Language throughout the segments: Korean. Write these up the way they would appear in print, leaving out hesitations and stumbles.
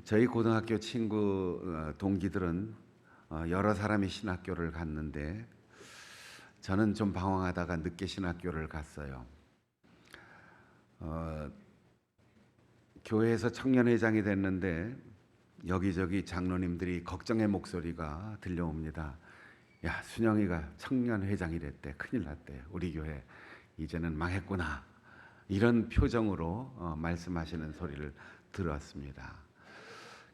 저희 고등학교 친구 동기들은 여러 사람이 신학교를 갔는데 저는 좀 방황하다가 늦게 신학교를 갔어요. 교회에서 청년회장이 됐는데 여기저기 장로님들이 걱정의 목소리가 들려옵니다. 야, 순영이가 청년회장이 됐대. 큰일 났대. 우리 교회 이제는 망했구나. 이런 표정으로 말씀하시는 소리를 들었습니다.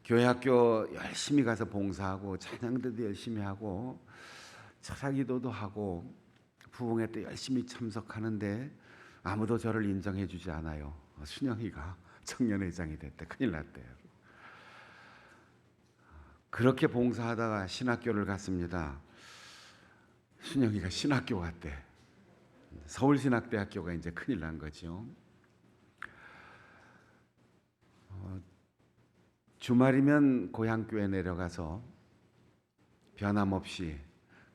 교회 학교 열심히 가서 봉사하고 찬양도 열심히 하고 철학기도도 하고 부흥회 때 열심히 참석하는데 아무도 저를 인정해 주지 않아요. 순영이가 청년회장이 됐대. 큰일 났대요. 그렇게 봉사하다가 신학교를 갔습니다. 순영이가 신학교 갔대. 서울신학대학교가 이제 큰일 난 거죠. 주말이면 고향교회 내려가서 변함없이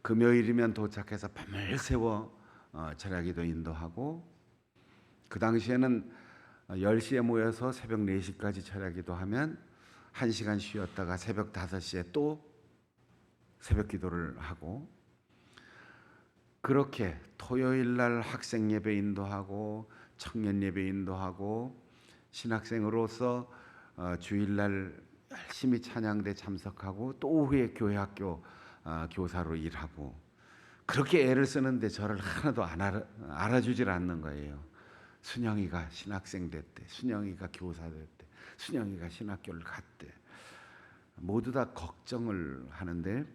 금요일이면 도착해서 밤을 새워 철야기도 인도하고, 그 당시에는 10시에 모여서 새벽 4시까지 철야기도 하면 1시간 쉬었다가 새벽 5시에 또 새벽 기도를 하고, 그렇게 토요일 날 학생 예배 인도하고 청년 예배 인도하고 신학생으로서 주일날 열심히 찬양대 참석하고 또 오후에 교회 학교 교사로 일하고, 그렇게 애를 쓰는데 저를 하나도 알아주질 않는 거예요. 순영이가 신학생 됐대. 순영이가 교사 됐대. 순영이가 신학교를 갔대. 모두 다 걱정을 하는데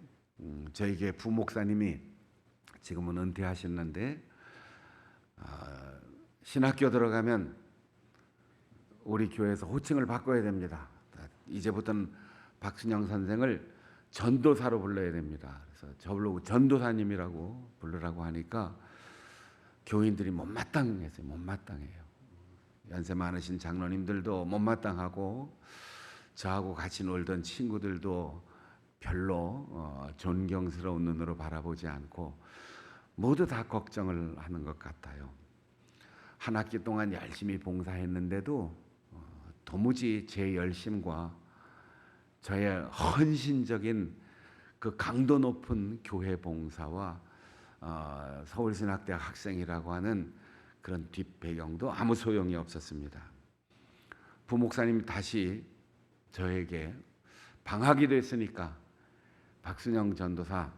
저에게 부목사님이 지금은 은퇴하셨는데 신학교 들어가면 우리 교회에서 호칭을 바꿔야 됩니다. 이제부터는 박순영 선생을 전도사로 불러야 됩니다. 그래서 저보고 전도사님이라고 부르라고 하니까 교인들이 못마땅했어요. 못마땅해요. 연세 많으신 장로님들도 못마땅하고 저하고 같이 놀던 친구들도 별로 존경스러운 눈으로 바라보지 않고 모두 다 걱정을 하는 것 같아요. 한 학기 동안 열심히 봉사했는데도 도무지 제 열심과 저의 헌신적인 그 강도 높은 교회 봉사와 서울신학대학 학생이라고 하는 그런 뒷배경도 아무 소용이 없었습니다. 부목사님이 다시 저에게 방학이 됐으니까 박순영 전도사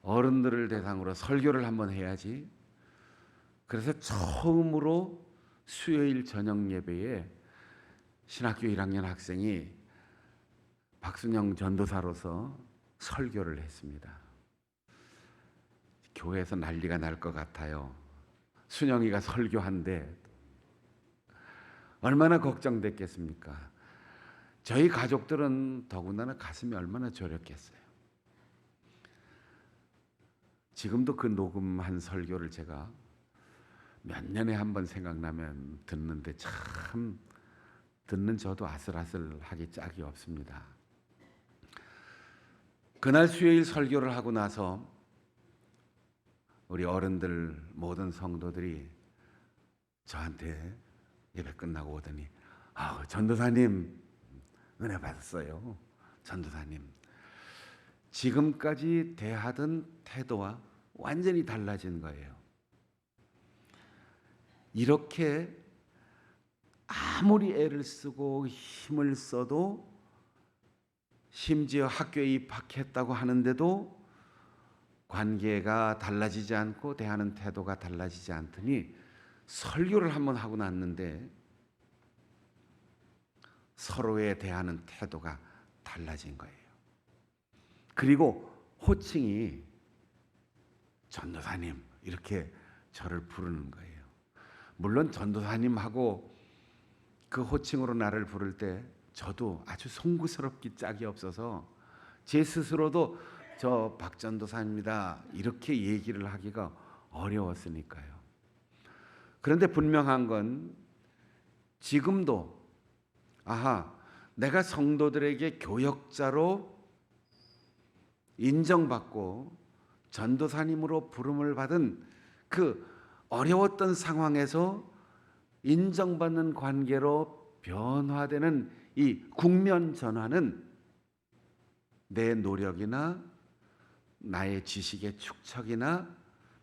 어른들을 대상으로 설교를 한번 해야지. 그래서 처음으로 수요일 저녁 예배에 신학교 1학년 학생이 박순영 전도사로서 설교를 했습니다. 교회에서 난리가 날 것 같아요. 순영이가 설교한데 얼마나 걱정됐겠습니까? 저희 가족들은 더군다나 가슴이 얼마나 저렸겠어요. 지금도 그 녹음한 설교를 제가 몇 년에 한 번 생각나면 듣는데 참 듣는 저도 아슬아슬하기 짝이 없습니다. 그날 수요일 설교를 하고 나서 우리 어른들 모든 성도들이 저한테 예배 끝나고 오더니 전도사님 은혜 받았어요. 전도사님 지금까지 대하던 태도와 완전히 달라진 거예요. 이렇게 아무리 애를 쓰고 힘을 써도 심지어 학교에 입학했다고 하는데도 관계가 달라지지 않고 대하는 태도가 달라지지 않더니 설교를 한번 하고 났는데 서로에 대하는 태도가 달라진 거예요. 그리고 호칭이 전도사님 이렇게 저를 부르는 거예요. 물론 전도사님하고 그 호칭으로 나를 부를 때 저도 아주 송구스럽기 짝이 없어서 제 스스로도 저 박전도사입니다 이렇게 얘기를 하기가 어려웠으니까요. 그런데 분명한 건 지금도 내가 성도들에게 교역자로 인정받고 전도사님으로 부름을 받은 그 어려웠던 상황에서 인정받는 관계로 변화되는 이 국면 전환은 내 노력이나 나의 지식의 축적이나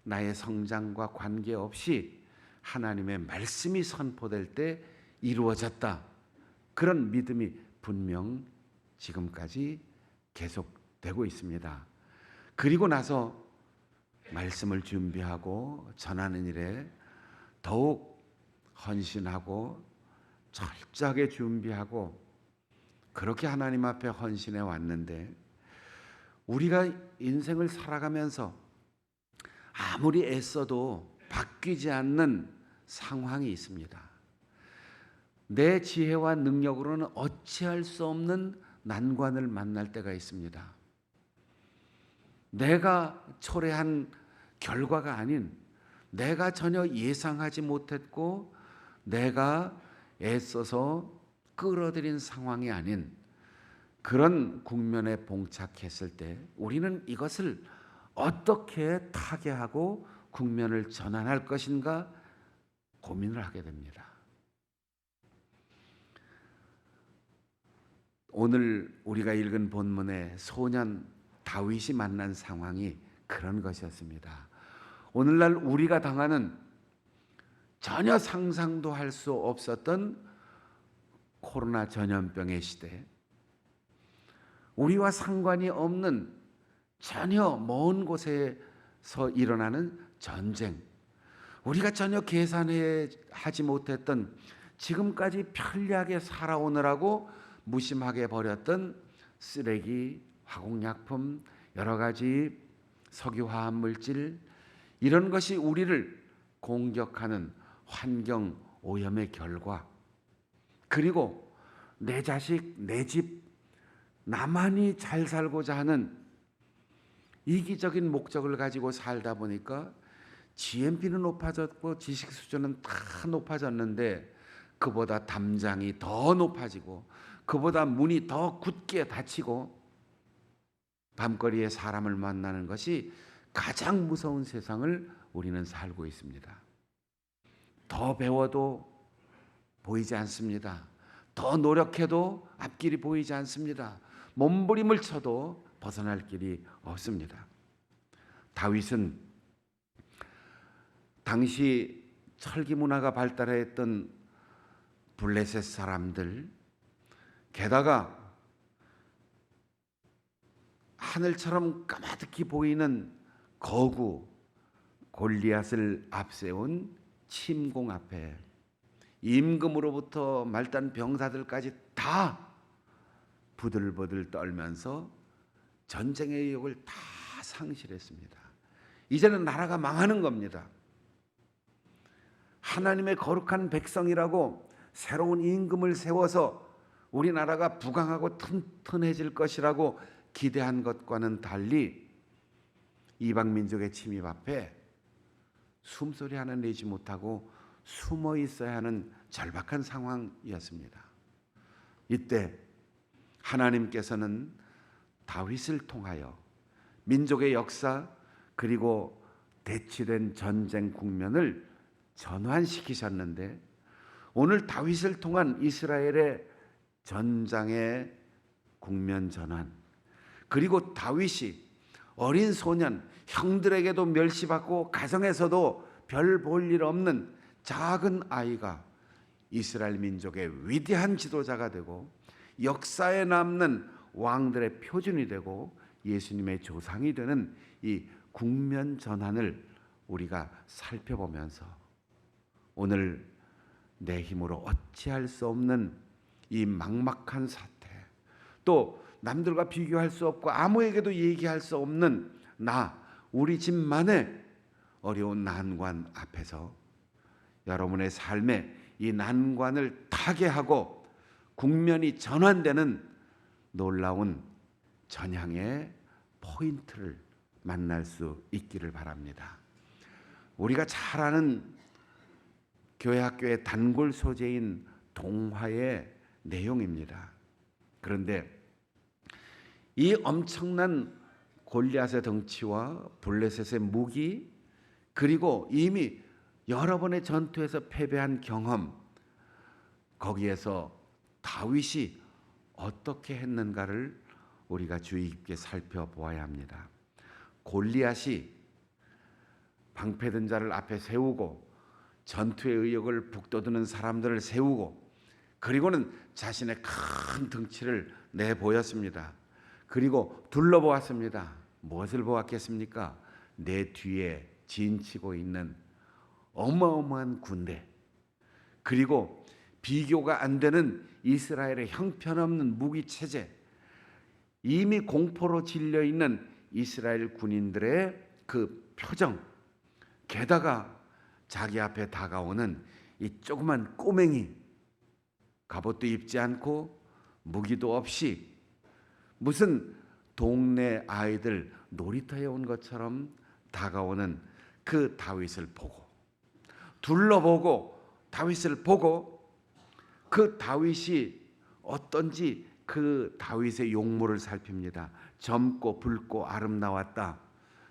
나의 성장과 관계없이 하나님의 말씀이 선포될 때 이루어졌다. 그런 믿음이 분명 지금까지 계속되고 있습니다. 그리고 나서 말씀을 준비하고 전하는 일에 더욱 헌신하고 철저하게 준비하고 그렇게 하나님 앞에 헌신해 왔는데, 우리가 인생을 살아가면서 아무리 애써도 바뀌지 않는 상황이 있습니다. 내 지혜와 능력으로는 어찌할 수 없는 난관을 만날 때가 있습니다. 내가 초래한 결과가 아닌, 내가 전혀 예상하지 못했고 내가 애써서 끌어들인 상황이 아닌 그런 국면에 봉착했을 때 우리는 이것을 어떻게 타개하고 국면을 전환할 것인가 고민을 하게 됩니다. 오늘 우리가 읽은 본문의 소년 다윗이 만난 상황이 그런 것이었습니다. 오늘날 우리가 당하는 전혀 상상도 할 수 없었던 코로나 전염병의 시대, 우리와 상관이 없는 전혀 먼 곳에서 일어나는 전쟁, 우리가 전혀 계산하지 못했던 지금까지 편리하게 살아오느라고 무심하게 버렸던 쓰레기, 화공약품, 여러 가지 석유화학 물질, 이런 것이 우리를 공격하는 환경 오염의 결과, 그리고 내 자식, 내 집, 나만이 잘 살고자 하는 이기적인 목적을 가지고 살다 보니까 GNP는 높아졌고 지식 수준은 다 높아졌는데 그보다 담장이 더 높아지고 그보다 문이 더 굳게 닫히고 밤거리에 사람을 만나는 것이 가장 무서운 세상을 우리는 살고 있습니다. 더 배워도 보이지 않습니다. 더 노력해도 앞길이 보이지 않습니다. 몸부림을 쳐도 벗어날 길이 없습니다. 다윗은 당시 철기 문화가 발달했던 블레셋 사람들, 게다가 하늘처럼 까마득히 보이는 거구 골리앗을 앞세운 침공 앞에 임금으로부터 말단 병사들까지 다 부들부들 떨면서 전쟁의 의욕을 다 상실했습니다. 이제는 나라가 망하는 겁니다. 하나님의 거룩한 백성이라고 새로운 임금을 세워서 우리나라가 부강하고 튼튼해질 것이라고 기대한 것과는 달리 이방 민족의 침입 앞에 숨소리 하나 내지 못하고 숨어 있어야 하는 절박한 상황이었습니다. 이때 하나님께서는 다윗을 통하여 민족의 역사 그리고 대치된 전쟁 국면을 전환시키셨는데, 오늘 다윗을 통한 이스라엘의 전장의 국면 전환, 그리고 다윗이 어린 소년, 형들에게도 멸시받고 가정에서도 별 볼 일 없는 작은 아이가 이스라엘 민족의 위대한 지도자가 되고 역사에 남는 왕들의 표준이 되고 예수님의 조상이 되는 이 국면 전환을 우리가 살펴보면서 오늘 내 힘으로 어찌할 수 없는 이 막막한 사태, 또 남들과 비교할 수 없고 아무에게도 얘기할 수 없는 우리 집만의 어려운 난관 앞에서 여러분의 삶에 이 난관을 타개하고 국면이 전환되는 놀라운 전향의 포인트를 만날 수 있기를 바랍니다. 우리가 잘 아는 교회 학교의 단골 소재인 동화의 내용입니다. 그런데 이 엄청난 골리앗의 덩치와 블레셋의 무기, 그리고 이미 여러 번의 전투에서 패배한 경험, 거기에서 다윗이 어떻게 했는가를 우리가 주의 깊게 살펴보아야 합니다. 골리앗이 방패든 자를 앞에 세우고 전투의 의욕을 북돋우는 사람들을 세우고 그리고는 자신의 큰 등치를 내보였습니다. 그리고 둘러보았습니다. 무엇을 보았겠습니까? 내 뒤에 진치고 있는 어마어마한 군대, 그리고 비교가 안 되는 이스라엘의 형편없는 무기 체제, 이미 공포로 질려 있는 이스라엘 군인들의 그 표정, 게다가 자기 앞에 다가오는 이 조그만 꼬맹이, 갑옷도 입지 않고 무기도 없이 무슨 동네 아이들 놀이터에 온 것처럼 다가오는 그 다윗을 보고, 둘러보고 다윗을 보고, 그 다윗이 어떤지 그 다윗의 용모를 살핍니다. 젊고 붉고 아름다웠다.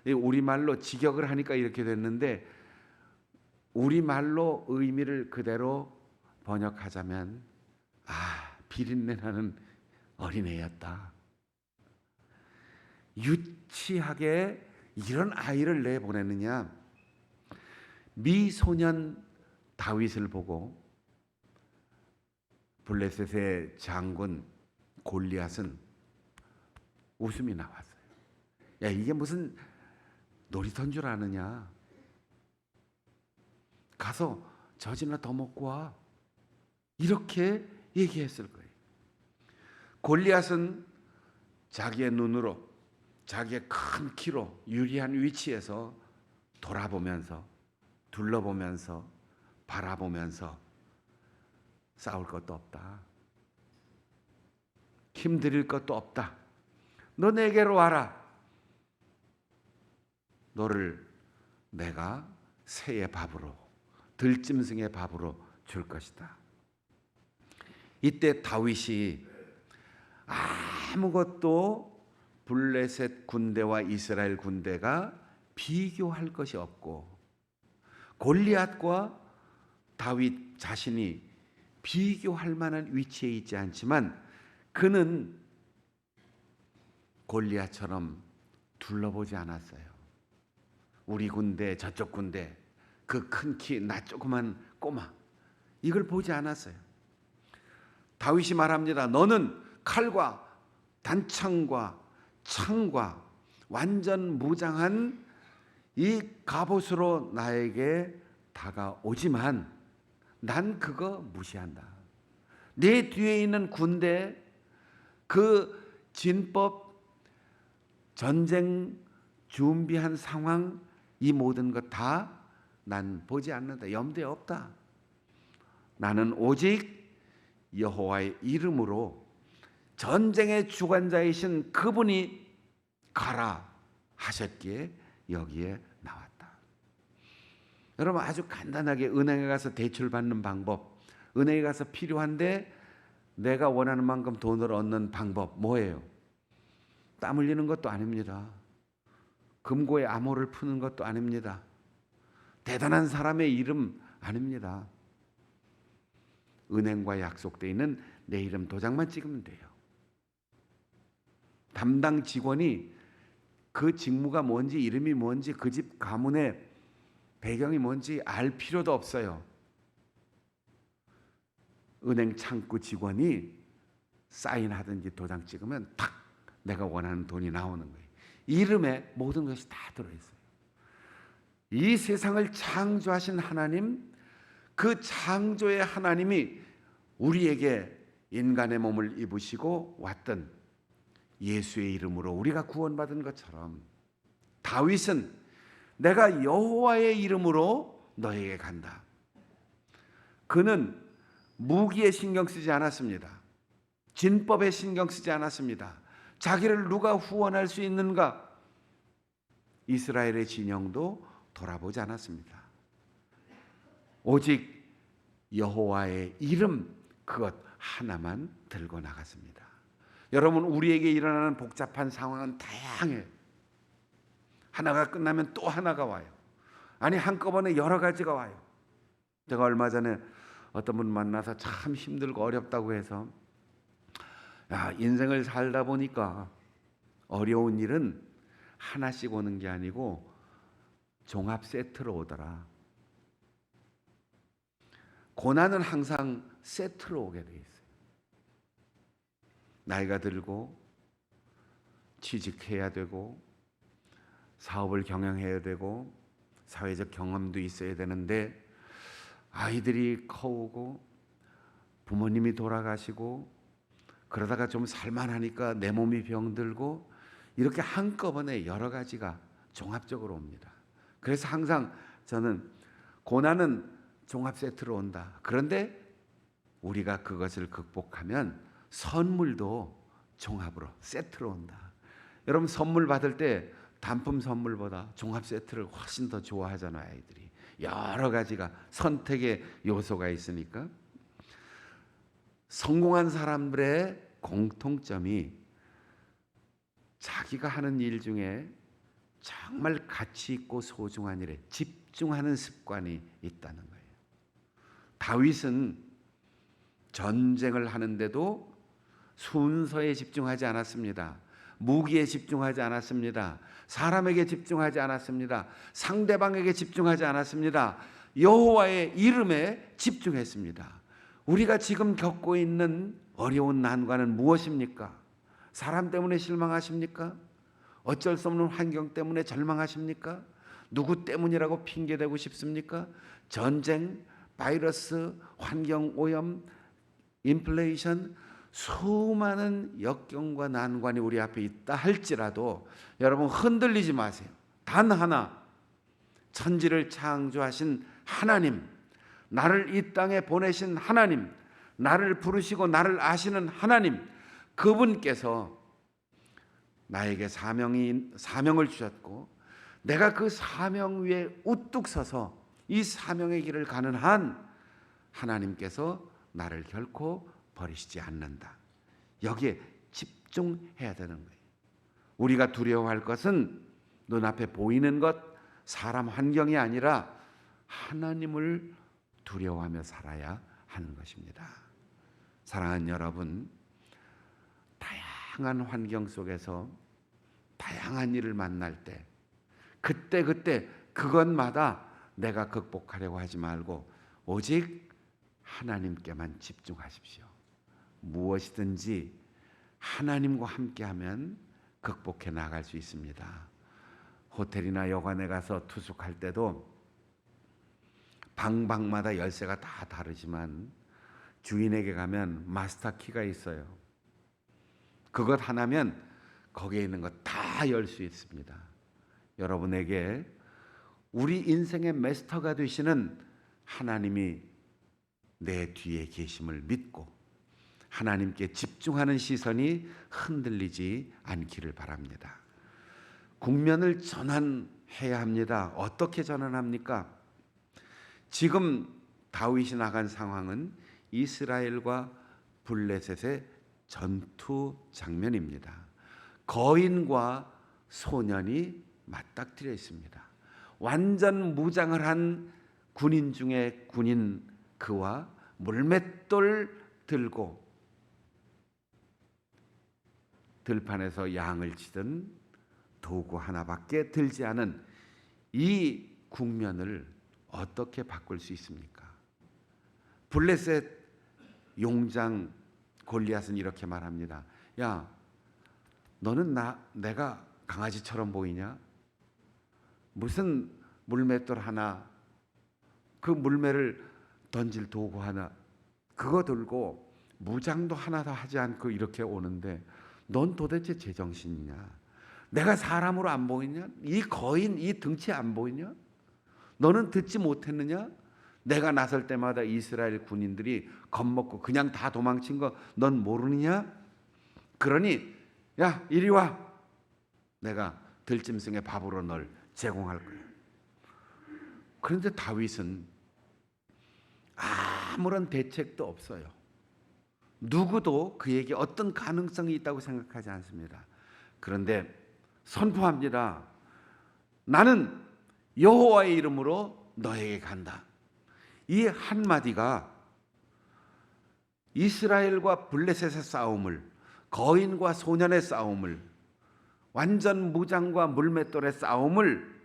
우리말로 직역을 하니까 이렇게 됐는데, 우리말로 의미를 그대로 번역하자면 비린내 나는 어린애였다. 유치하게 이런 아이를 내보내느냐. 미소년 다윗을 보고 블레셋의 장군 골리앗은 웃음이 나왔어요. 야, 이게 무슨 놀이터인 줄 아느냐. 가서 젖이나 더 먹고 와. 이렇게 얘기했을 거예요. 골리앗은 자기의 눈으로, 자기의 큰 키로 유리한 위치에서 돌아보면서, 둘러보면서, 바라보면서 싸울 것도 없다. 힘들일 것도 없다. 너 내게로 와라. 너를 내가 새의 밥으로, 들짐승의 밥으로 줄 것이다. 이때 다윗이 아무것도 블레셋 군대와 이스라엘 군대가 비교할 것이 없고, 골리앗과 다윗 자신이 비교할 만한 위치에 있지 않지만, 그는 골리앗처럼 둘러보지 않았어요. 우리 군대, 저쪽 군대, 그 큰 키, 나 조그만 꼬마, 이걸 보지 않았어요. 다윗이 말합니다. 너는 칼과 단창과 창과 완전 무장한 이 갑옷으로 나에게 다가오지만 난 그거 무시한다. 내 뒤에 있는 군대, 그 진법, 전쟁 준비한 상황, 이 모든 것 다 난 보지 않는다. 염두에 없다. 나는 오직 여호와의 이름으로 전쟁의 주관자이신 그분이 가라 하셨기에 여기에 나왔다. 여러분, 아주 간단하게 은행에 가서 대출 받는 방법, 은행에 가서 필요한데 내가 원하는 만큼 돈을 얻는 방법 뭐예요? 땀 흘리는 것도 아닙니다. 금고에 암호를 푸는 것도 아닙니다. 대단한 사람의 이름 아닙니다. 은행과 약속되어 있는 내 이름 도장만 찍으면 돼요. 담당 직원이 그 직무가 뭔지, 이름이 뭔지, 그 집 가문의 배경이 뭔지 알 필요도 없어요. 은행 창구 직원이 사인하든지 도장 찍으면 탁 내가 원하는 돈이 나오는 거예요. 이름에 모든 것이 다 들어있어요. 이 세상을 창조하신 하나님, 그 창조의 하나님이 우리에게 인간의 몸을 입으시고 왔던 예수의 이름으로 우리가 구원받은 것처럼 다윗은 내가 여호와의 이름으로 너에게 간다. 그는 무기에 신경 쓰지 않았습니다. 진법에 신경 쓰지 않았습니다. 자기를 누가 후원할 수 있는가? 이스라엘의 진영도 돌아보지 않았습니다. 오직 여호와의 이름, 그것 하나만 들고 나갔습니다. 여러분, 우리에게 일어나는 복잡한 상황은 다양해요. 하나가 끝나면 또 하나가 와요. 아니, 한꺼번에 여러 가지가 와요. 제가 얼마 전에 어떤 분 만나서 참 힘들고 어렵다고 해서 야, 인생을 살다 보니까 어려운 일은 하나씩 오는 게 아니고 종합 세트로 오더라. 고난은 항상 세트로 오게 돼 있어요. 나이가 들고 취직해야 되고 사업을 경영해야 되고 사회적 경험도 있어야 되는데 아이들이 커오고 부모님이 돌아가시고 그러다가 좀 살만하니까 내 몸이 병들고 이렇게 한꺼번에 여러 가지가 종합적으로 옵니다. 그래서 항상 저는 고난은 종합 세트로 온다. 그런데 우리가 그것을 극복하면 선물도 종합으로 세트로 온다. 여러분 선물 받을 때 단품 선물보다 종합 세트를 훨씬 더 좋아하잖아요. 아이들이 여러 가지가 선택의 요소가 있으니까. 성공한 사람들의 공통점이 자기가 하는 일 중에 정말 가치 있고 소중한 일에 집중하는 습관이 있다는 거예요. 다윗은 전쟁을 하는데도 순서에 집중하지 않았습니다. 무기에 집중하지 않았습니다. 사람에게 집중하지 않았습니다. 상대방에게 집중하지 않았습니다. 여호와의 이름에 집중했습니다. 우리가 지금 겪고 있는 어려운 난관은 무엇입니까? 사람 때문에 실망하십니까? 어쩔 수 없는 환경 때문에 절망하십니까? 누구 때문이라고 핑계대고 싶습니까? 전쟁, 바이러스, 환경 오염, 인플레이션, 수많은 역경과 난관이 우리 앞에 있다 할지라도 여러분 흔들리지 마세요. 단 하나, 천지를 창조하신 하나님, 나를 이 땅에 보내신 하나님, 나를 부르시고 나를 아시는 하나님, 그분께서 나에게 사명을 주셨고 내가 그 사명 위에 우뚝 서서 이 사명의 길을 가는 한 하나님께서 나를 결코 버리시지 않는다. 여기에 집중해야 되는 거예요. 우리가 두려워할 것은 눈앞에 보이는 것, 사람 환경이 아니라 하나님을 두려워하며 살아야 하는 것입니다. 사랑하는 여러분, 다양한 환경 속에서 다양한 일을 만날 때 그때 그것마다 내가 극복하려고 하지 말고 오직 하나님께만 집중하십시오. 무엇이든지 하나님과 함께하면 극복해 나갈 수 있습니다. 호텔이나 여관에 가서 투숙할 때도 방마다 열쇠가 다 다르지만 주인에게 가면 마스터 키가 있어요. 그것 하나면 거기에 있는 것 다 열 수 있습니다. 여러분에게 우리 인생의 마스터가 되시는 하나님이 내 뒤에 계심을 믿고 하나님께 집중하는 시선이 흔들리지 않기를 바랍니다. 국면을 전환해야 합니다. 어떻게 전환합니까? 지금 다윗이 나간 상황은 이스라엘과 블레셋의 전투 장면입니다. 거인과 소년이 맞닥뜨려 있습니다. 완전 무장을 한 군인 중에 군인 그와 물맷돌 들고 들판에서 양을 치던 도구 하나밖에 들지 않은 이 국면을 어떻게 바꿀 수 있습니까? 블레셋 용장 골리앗은 이렇게 말합니다. 야, 너는 내가 강아지처럼 보이냐? 무슨 물맷돌 하나, 그 물매를 던질 도구 하나, 그거 들고 무장도 하나도 하지 않고 이렇게 오는데 넌 도대체 제정신이냐? 내가 사람으로 안 보이냐? 이 거인, 이 등치 안 보이냐? 너는 듣지 못했느냐? 내가 나설 때마다 이스라엘 군인들이 겁먹고 그냥 다 도망친 거 넌 모르느냐? 그러니 야, 이리 와. 내가 들짐승의 밥으로 널 제공할 거야. 그런데 다윗은 아무런 대책도 없어요. 누구도 그에게 어떤 가능성이 있다고 생각하지 않습니다. 그런데 선포합니다. 나는 여호와의 이름으로 너에게 간다. 이 한마디가 이스라엘과 블레셋의 싸움을 거인과 소년의 싸움을, 완전 무장과 물맷돌의 싸움을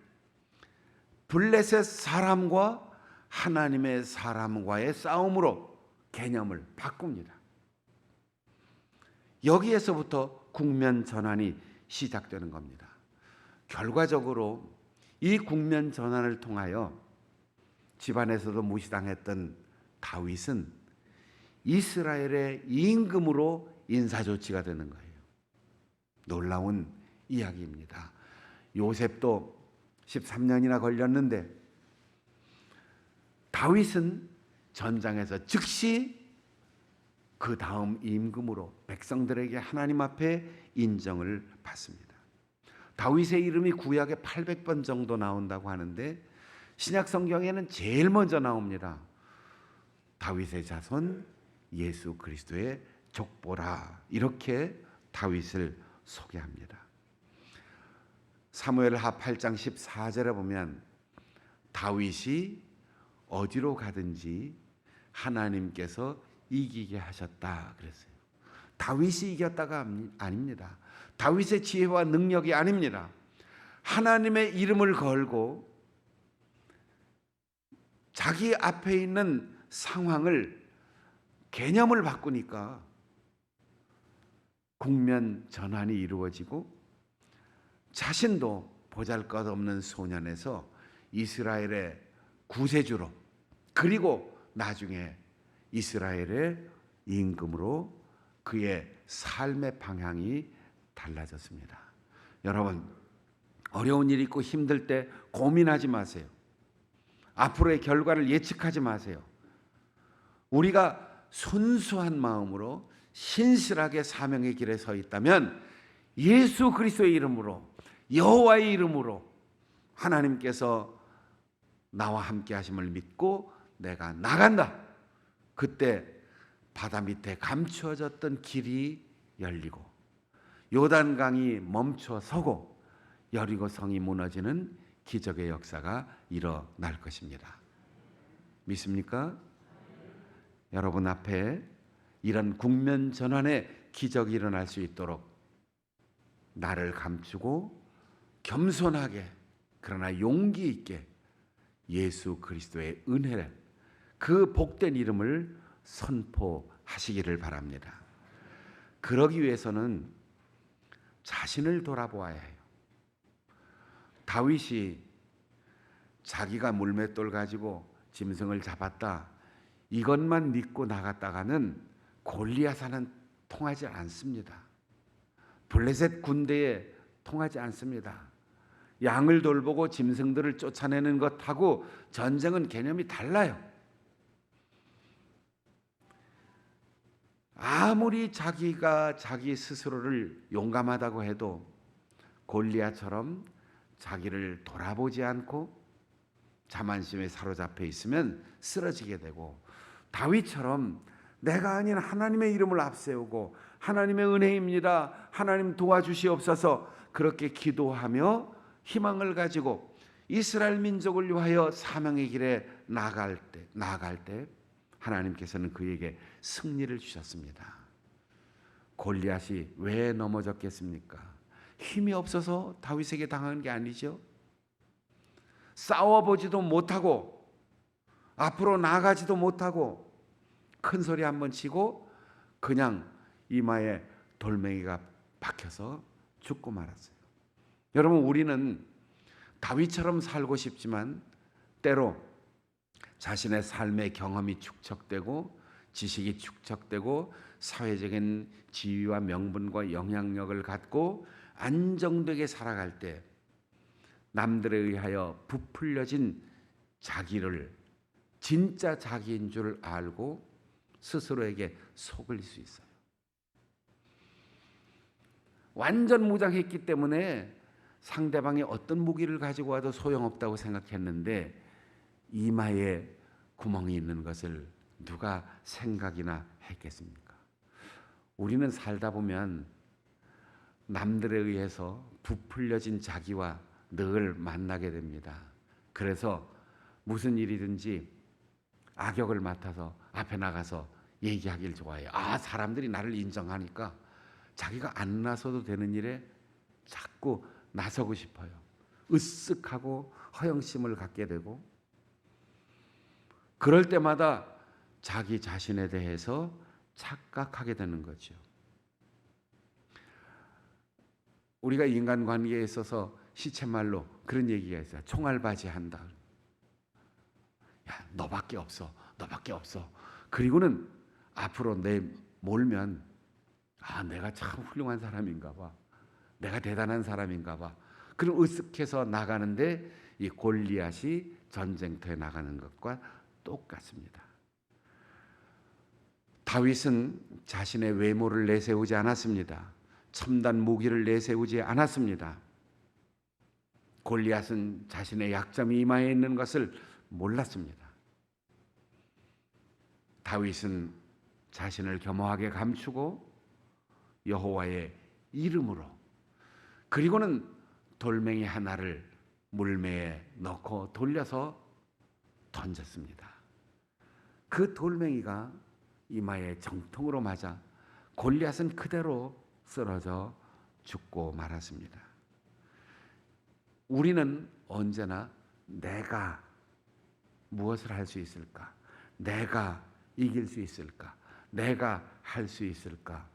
블레셋 사람과 하나님의 사람과의 싸움으로 개념을 바꿉니다. 여기에서부터 국면 전환이 시작되는 겁니다. 결과적으로 이 국면 전환을 통하여 집안에서도 무시당했던 다윗은 이스라엘의 임금으로 인사조치가 되는 거예요. 놀라운 이야기입니다. 요셉도 13년이나 걸렸는데 다윗은 전장에서 즉시 그 다음 임금으로 백성들에게 하나님 앞에 인정을 받습니다. 다윗의 이름이 구약에 800번 정도 나온다고 하는데 신약 성경에는 제일 먼저 나옵니다. 다윗의 자손 예수 그리스도의 족보라, 이렇게 다윗을 소개합니다. 사무엘하 8장 14절에 보면 다윗이 어디로 가든지 하나님께서 이기게 하셨다 그랬어요. 다윗이 이겼다가 아닙니다. 다윗의 지혜와 능력이 아닙니다. 하나님의 이름을 걸고 자기 앞에 있는 상황을, 개념을 바꾸니까 국면 전환이 이루어지고 자신도 보잘것없는 소년에서 이스라엘의 구세주로, 그리고 나중에 이스라엘의 임금으로 그의 삶의 방향이 달라졌습니다. 여러분, 어려운 일 있고 힘들 때 고민하지 마세요. 앞으로의 결과를 예측하지 마세요. 우리가 순수한 마음으로 신실하게 사명의 길에 서 있다면 예수 그리스도의 이름으로, 여호와의 이름으로 하나님께서 나와 함께 하심을 믿고 내가 나간다. 그때 바다 밑에 감추어졌던 길이 열리고 요단강이 멈춰 서고 여리고 성이 무너지는 기적의 역사가 일어날 것입니다. 믿습니까? 여러분 앞에 이런 국면 전환의 기적이 일어날 수 있도록 나를 감추고 겸손하게, 그러나 용기 있게 예수 그리스도의 은혜를, 그 복된 이름을 선포하시기를 바랍니다. 그러기 위해서는 자신을 돌아보아야 해요. 다윗이 자기가 물맷돌 가지고 짐승을 잡았다, 이것만 믿고 나갔다가는 골리앗과는 통하지 않습니다. 블레셋 군대에 통하지 않습니다. 양을 돌보고 짐승들을 쫓아내는 것하고 전쟁은 개념이 달라요. 아무리 자기가 자기 스스로를 용감하다고 해도 골리앗처럼 자기를 돌아보지 않고 자만심에 사로잡혀 있으면 쓰러지게 되고, 다윗처럼 내가 아닌 하나님의 이름을 앞세우고 하나님의 은혜입니다, 하나님 도와주시옵소서, 그렇게 기도하며 희망을 가지고 이스라엘 민족을 위하여 사명의 길에 나아갈 때 하나님께서는 그에게 승리를 주셨습니다. 골리앗이 왜 넘어졌겠습니까? 힘이 없어서 다윗에게 당한 게 아니죠. 싸워보지도 못하고 앞으로 나가지도 못하고 큰 소리 한번 치고 그냥 이마에 돌멩이가 박혀서 죽고 말았어요. 여러분, 우리는 다윗처럼 살고 싶지만 때로 자신의 삶의 경험이 축적되고 지식이 축적되고 사회적인 지위와 명분과 영향력을 갖고 안정되게 살아갈 때 남들에 의하여 부풀려진 자기를 진짜 자기인 줄 알고 스스로에게 속을 수 있어요. 완전 무장했기 때문에 상대방이 어떤 무기를 가지고 와도 소용없다고 생각했는데 이마에 구멍이 있는 것을 누가 생각이나 했겠습니까? 우리는 살다 보면 남들에 의해서 부풀려진 자기와 늘 만나게 됩니다. 그래서 무슨 일이든지 악역을 맡아서 앞에 나가서 얘기하길 좋아해요. 사람들이 나를 인정하니까 자기가 안 나서도 되는 일에 자꾸 나서고 싶어요. 으쓱하고 허영심을 갖게 되고, 그럴 때마다 자기 자신에 대해서 착각하게 되는 거죠. 우리가 인간관계에 있어서 시쳇말로 그런 얘기가 있어요. 총알바지 한다. 야, 너밖에 없어. 너밖에 없어. 그리고는 앞으로 몰면 내가 참 훌륭한 사람인가 봐. 내가 대단한 사람인가 봐. 그럼 으쓱해서 나가는데 이 골리앗이 전쟁터에 나가는 것과 똑같습니다. 다윗은 자신의 외모를 내세우지 않았습니다. 첨단 무기를 내세우지 않았습니다. 골리앗은 자신의 약점이 이마에 있는 것을 몰랐습니다. 다윗은 자신을 겸허하게 감추고 여호와의 이름으로, 그리고는 돌멩이 하나를 물매에 넣고 돌려서 던졌습니다. 그 돌멩이가 이마에 정통으로 맞아 골리앗은 그대로 쓰러져 죽고 말았습니다. 우리는 언제나 내가 무엇을 할 수 있을까? 내가 이길 수 있을까? 내가 할 수 있을까?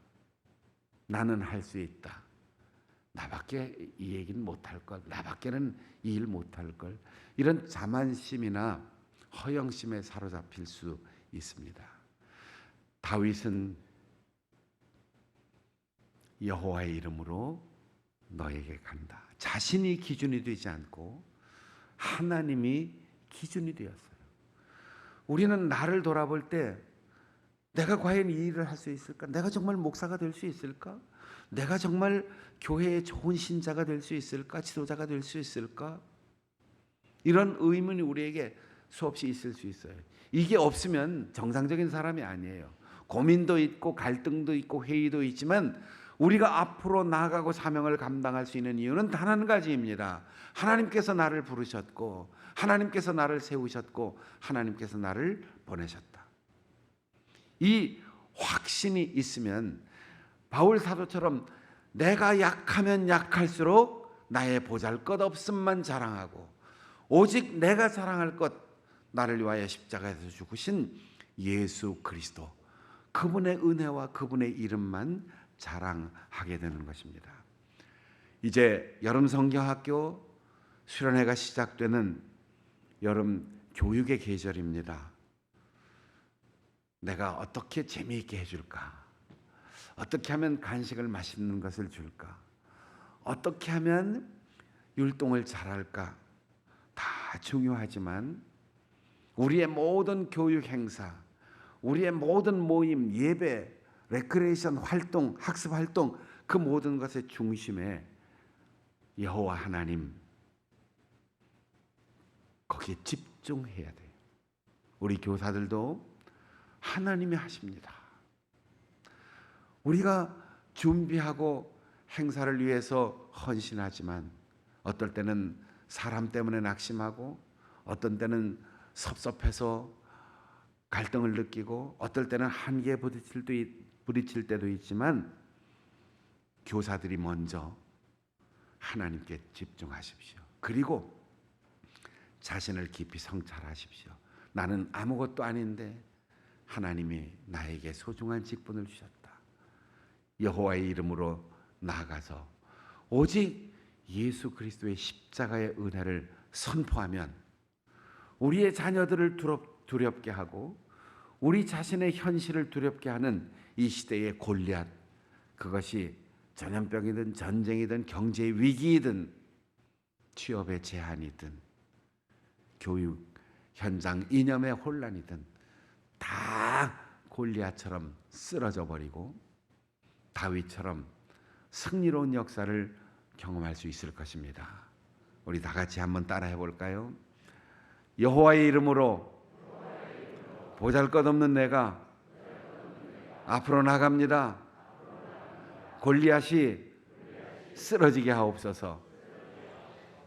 나는 할 수 있다. 나밖에 이 얘기는 못할 걸. 나밖에는 이 일 못할 걸. 이런 자만심이나 허영심에 사로잡힐 수 있습니다. 다윗은 여호와의 이름으로 너에게 간다. 자신이 기준이 되지 않고 하나님이 기준이 되었어요. 우리는 나를 돌아볼 때 내가 과연 이 일을 할 수 있을까? 내가 정말 목사가 될 수 있을까? 내가 정말 교회의 좋은 신자가 될 수 있을까? 지도자가 될 수 있을까? 이런 의문이 우리에게 수없이 있을 수 있어요. 이게 없으면 정상적인 사람이 아니에요. 고민도 있고 갈등도 있고 회의도 있지만 우리가 앞으로 나아가고 사명을 감당할 수 있는 이유는 단 한 가지입니다. 하나님께서 나를 부르셨고 하나님께서 나를 세우셨고 하나님께서 나를 보내셨다. 이 확신이 있으면 바울 사도처럼 내가 약하면 약할수록 나의 보잘것없음만 자랑하고 오직 내가 자랑할 것, 나를 위하여 십자가에서 죽으신 예수 그리스도, 그분의 은혜와 그분의 이름만 자랑하게 되는 것입니다. 이제 여름 성경학교 수련회가 시작되는 여름 교육의 계절입니다. 내가 어떻게 재미있게 해줄까? 어떻게 하면 간식을 맛있는 것을 줄까? 어떻게 하면 율동을 잘할까? 다 중요하지만 우리의 모든 교육 행사, 우리의 모든 모임, 예배, 레크레이션 활동, 학습 활동, 그 모든 것의 중심에 여호와 하나님, 거기에 집중해야 돼요. 우리 교사들도 하나님이 하십니다. 우리가 준비하고 행사를 위해서 헌신하지만 어떨 때는 사람 때문에 낙심하고 어떤 때는 섭섭해서 갈등을 느끼고 어떨 때는 한계에 부딪힐 때도 있지만 교사들이 먼저 하나님께 집중하십시오. 그리고 자신을 깊이 성찰하십시오. 나는 아무것도 아닌데 하나님이 나에게 소중한 직분을 주셨다. 여호와의 이름으로 나아가서 오직 예수 그리스도의 십자가의 은혜를 선포하면 우리의 자녀들을 두렵게 하고 우리 자신의 현실을 두렵게 하는 이 시대의 골리앗, 그것이 전염병이든 전쟁이든 경제의 위기이든 취업의 제한이든 교육 현장 이념의 혼란이든 다 골리앗처럼 쓰러져 버리고 다윗처럼 승리로운 역사를 경험할 수 있을 것입니다. 우리 다 같이 한번 따라해 볼까요? 여호와의 이름으로 보잘것없는 내가 앞으로 나갑니다. 골리앗이 쓰러지게 하옵소서.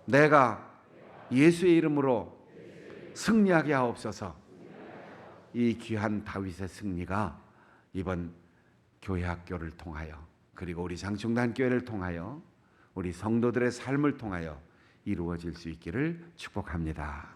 내가 예수의 이름으로 승리하게 하옵소서. 이 귀한 다윗의 승리가 이번 교회 학교를 통하여 그리고 우리 장충단 교회를 통하여 우리 성도들의 삶을 통하여 이루어질 수 있기를 축복합니다.